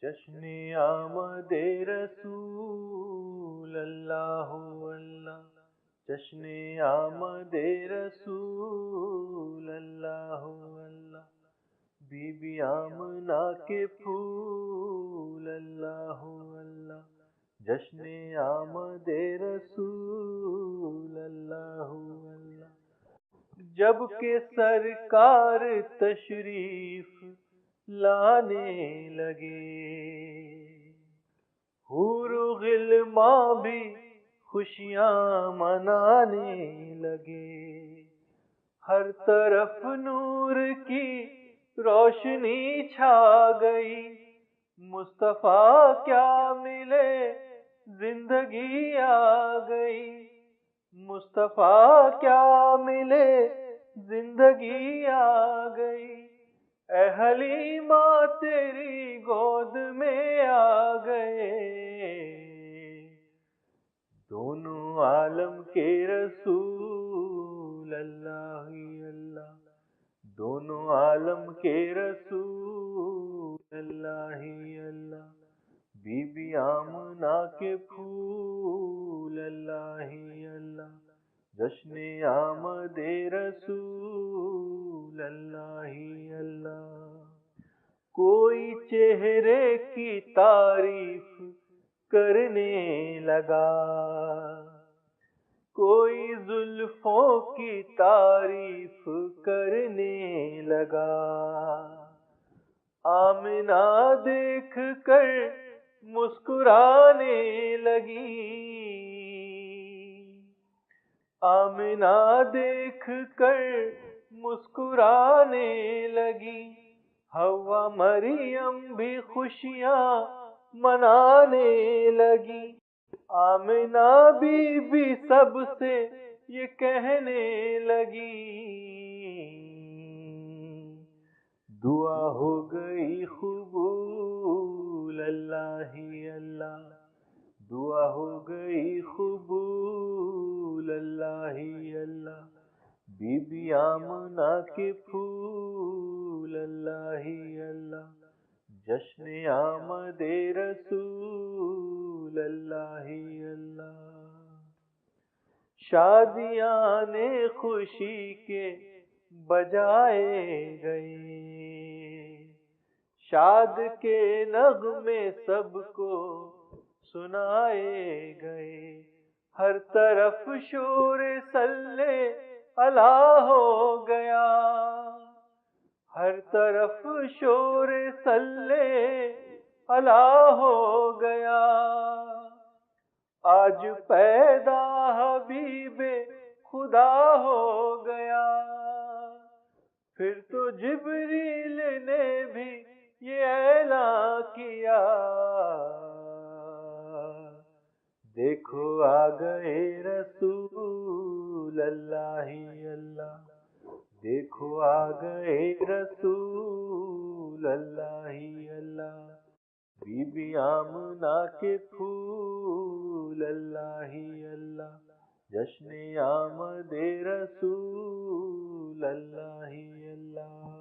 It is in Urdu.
جشن آمد رسول اللہ اللہ، جشن آمد رسول اللہ اللہ، بی بی آمنہ کے پھول اللہ اللہ، جشن آمد رسول اللہ اللہ، جب کہ سرکار تشریف لانے لگے، حور و غلماں بھی خوشیاں منانے لگے، ہر طرف نور کی روشنی چھا گئی، مصطفیٰ کیا ملے زندگی آ گئی، مصطفیٰ کیا ملے زندگی آ گئی، اے حلیمہ تیری گود میں آ گئے، دونوں عالم کے رسول اللہ اللہ، دونوں عالم کے رسول اللہ اللہ، بی بی آمنہ کے پھول اللہ اللہ، جشن آمد رسول اللہ اللہ، کوئی چہرے کی تعریف کرنے لگا، کوئی زلفوں کی تعریف کرنے لگا، آمنہ دیکھ کر مسکرانے لگی، آمنہ دیکھ کر مسکرانے لگی، حوا مریم بھی خوشیاں منانے لگی، آمنہ بی بی سب سے یہ کہنے لگی، دعا ہو گئی قبول اللہ اللہ، دعا ہو گئی قبول اللہ اللہ، بی بی آمنہ کے پھول اللہ اللہ، جشن آمد رسول اللہ اللہ، شادیاں خوشی کے بجائے گئے، شاد کے نغمے سب کو سنائے گئے، ہر طرف شور صلی اللہ ہو گیا، ہر طرف شور صلی اللہ ہو گیا، آج پیدا حبیب خدا ہو گیا، پھر تو جبریل نے بھی یہ اعلان کیا، دیکھو آ گئے رسول اللہ اللہ، دیکھو آ گئے رسول اللہ اللہ، بی بی آمنہ کے پھول اللہ اللہ، جشن آمد رسول اللہ اللہ۔